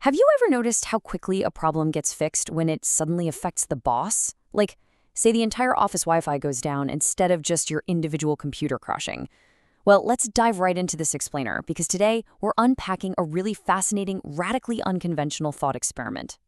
Have you ever noticed how quickly a problem gets fixed when it suddenly affects the boss? Like, say the entire office Wi-Fi goes down instead of just your individual computer crashing. Well, let's dive right into this explainer, because today we're unpacking a really fascinating, radically unconventional thought experiment.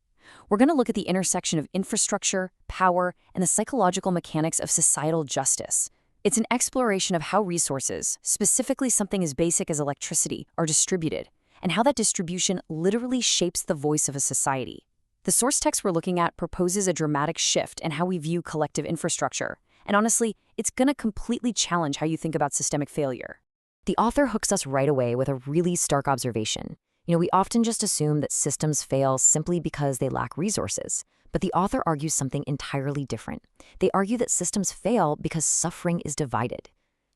We're going to look at the intersection of infrastructure, power, and the psychological mechanics of societal justice. It's an exploration of how resources, specifically something as basic as electricity, are distributed, and how that distribution literally shapes the voice of a society. The source text we're looking at proposes a dramatic shift in how we view collective infrastructure, and honestly, it's going to completely challenge how you think about systemic failure. The author hooks us right away with a really stark observation. We often just assume that systems fail simply because they lack resources, but the author argues something entirely different. They argue that systems fail because suffering is divided.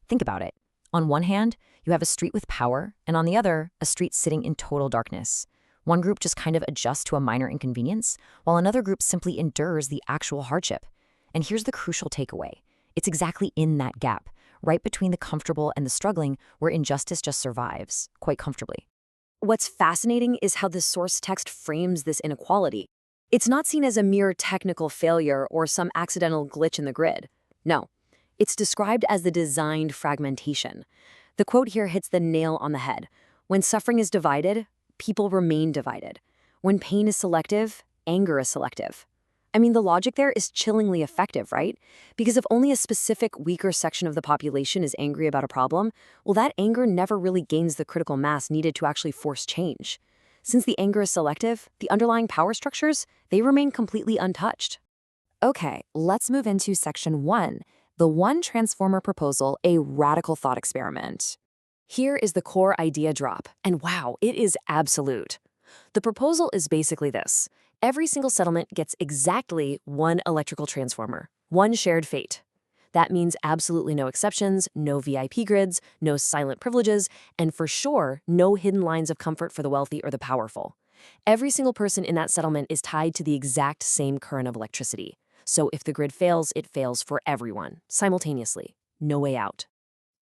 Think about it. On one hand, you have a street with power, and on the other, a street sitting in total darkness. One group just kind of adjusts to a minor inconvenience, while another group simply endures the actual hardship. And here's the crucial takeaway. It's exactly in that gap, right between the comfortable and the struggling, where injustice just survives, quite comfortably. What's fascinating is how the source text frames this inequality. It's not seen as a mere technical failure or some accidental glitch in the grid. No, it's described as the designed fragmentation. The quote here hits the nail on the head. When suffering is divided, people remain divided. When pain is selective, anger is selective. The logic there is chillingly effective, right? Because if only a specific, weaker section of the population is angry about a problem, well, that anger never really gains the critical mass needed to actually force change. Since the anger is selective, the underlying power structures, they remain completely untouched. Okay, let's move into section 1, the One Transformer Proposal, a Radical Thought Experiment. Here is the core idea drop, and wow, it is absolute. The proposal is basically this. Every single settlement gets exactly one electrical transformer, one shared fate. That means absolutely no exceptions, no VIP grids, no silent privileges, and for sure, no hidden lines of comfort for the wealthy or the powerful. Every single person in that settlement is tied to the exact same current of electricity. So if the grid fails, it fails for everyone, simultaneously. No way out.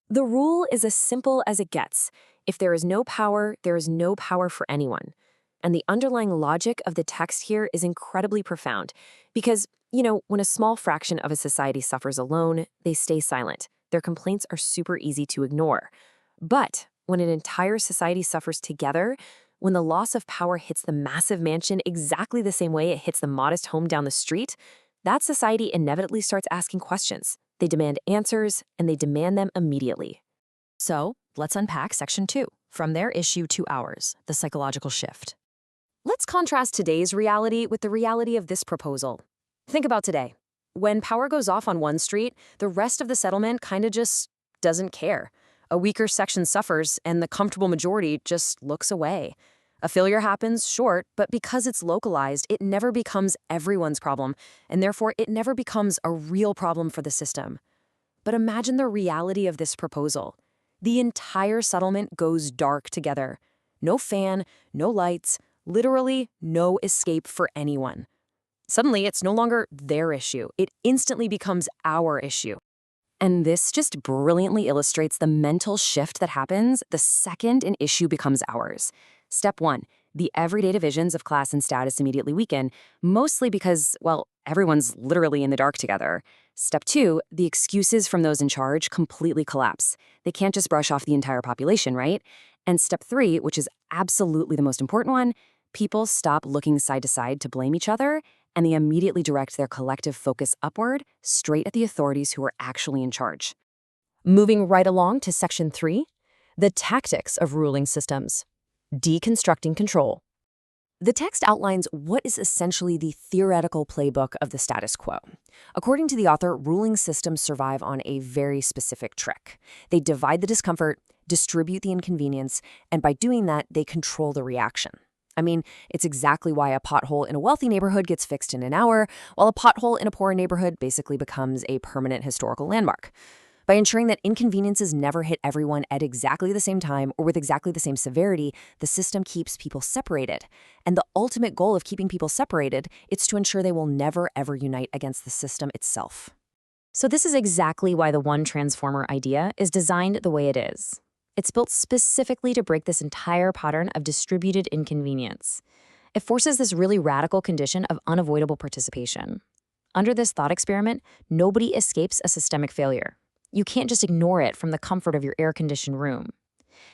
The rule is as simple as it gets. If there is no power, there is no power for anyone. And the underlying logic of the text here is incredibly profound because, when a small fraction of a society suffers alone, they stay silent. Their complaints are super easy to ignore. But when an entire society suffers together, when the loss of power hits the massive mansion exactly the same way it hits the modest home down the street, that society inevitably starts asking questions. They demand answers, and they demand them immediately. So, let's unpack section 2, From Their Issue to Ours, the Psychological Shift. Let's contrast today's reality with the reality of this proposal. Think about today. When power goes off on one street, the rest of the settlement kind of just doesn't care. A weaker section suffers, and the comfortable majority just looks away. A failure happens, sure, but because it's localized, it never becomes everyone's problem, and therefore it never becomes a real problem for the system. But imagine the reality of this proposal. The entire settlement goes dark together. No fan, no lights, literally no escape for anyone. Suddenly, it's no longer their issue. It instantly becomes our issue. And this just brilliantly illustrates the mental shift that happens the second an issue becomes ours. Step 1, the everyday divisions of class and status immediately weaken, mostly because, well, everyone's literally in the dark together. Step 2, the excuses from those in charge completely collapse. They can't just brush off the entire population, right? And step 3, which is absolutely the most important one, people stop looking side to side to blame each other, and they immediately direct their collective focus upward, straight at the authorities who are actually in charge. Moving right along to section 3, the tactics of ruling systems. Deconstructing control. The text outlines what is essentially the theoretical playbook of the status quo. According to the author, ruling systems survive on a very specific trick. They divide the discomfort, distribute the inconvenience, and by doing that, they control the reaction. It's exactly why a pothole in a wealthy neighborhood gets fixed in an hour, while a pothole in a poor neighborhood basically becomes a permanent historical landmark. By ensuring that inconveniences never hit everyone at exactly the same time or with exactly the same severity, the system keeps people separated. And the ultimate goal of keeping people separated is to ensure they will never ever unite against the system itself. So this is exactly why the one transformer idea is designed the way it is. It's built specifically to break this entire pattern of distributed inconvenience. It forces this really radical condition of unavoidable participation. Under this thought experiment, nobody escapes a systemic failure. You can't just ignore it from the comfort of your air-conditioned room.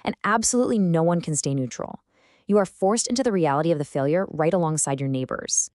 And absolutely no one can stay neutral. You are forced into the reality of the failure right alongside your neighbors.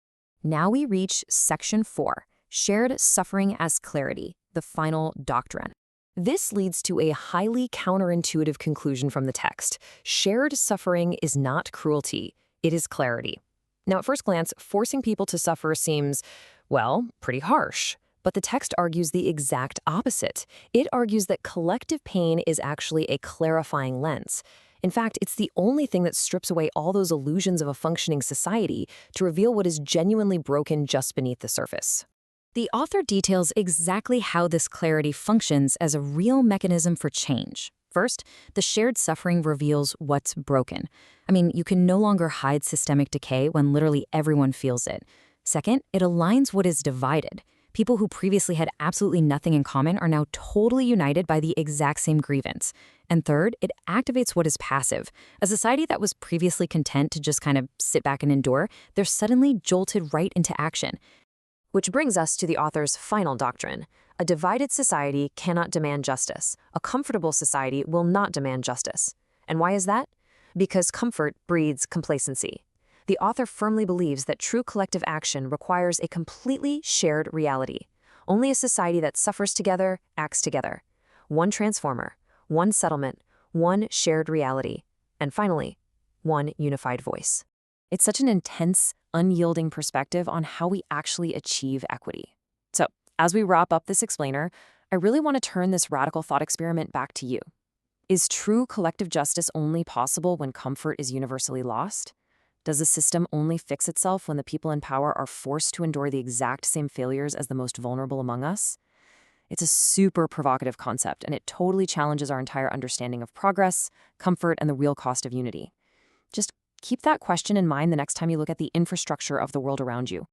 Now we reach Section 4, Shared Suffering as Clarity, the final doctrine. This leads to a highly counterintuitive conclusion from the text. Shared suffering is not cruelty, it is clarity. Now, at first glance, forcing people to suffer seems, well, pretty harsh. But the text argues the exact opposite. It argues that collective pain is actually a clarifying lens. In fact, it's the only thing that strips away all those illusions of a functioning society to reveal what is genuinely broken just beneath the surface. The author details exactly how this clarity functions as a real mechanism for change. First, the shared suffering reveals what's broken. I mean, you can no longer hide systemic decay when literally everyone feels it. Second, it aligns what is divided. People who previously had absolutely nothing in common are now totally united by the exact same grievance. And third, it activates what is passive. A society that was previously content to just kind of sit back and endure, they're suddenly jolted right into action. Which brings us to the author's final doctrine. A divided society cannot demand justice. A comfortable society will not demand justice. And why is that? Because comfort breeds complacency. The author firmly believes that true collective action requires a completely shared reality. Only a society that suffers together acts together. One transformer, one settlement, one shared reality, and finally, one unified voice. It's such an intense, unyielding perspective on how we actually achieve equity. So, as we wrap up this explainer, I really want to turn this radical thought experiment back to you. Is true collective justice only possible when comfort is universally lost? Does the system only fix itself when the people in power are forced to endure the exact same failures as the most vulnerable among us? It's a super provocative concept, and it totally challenges our entire understanding of progress, comfort, and the real cost of unity. Just keep that question in mind the next time you look at the infrastructure of the world around you.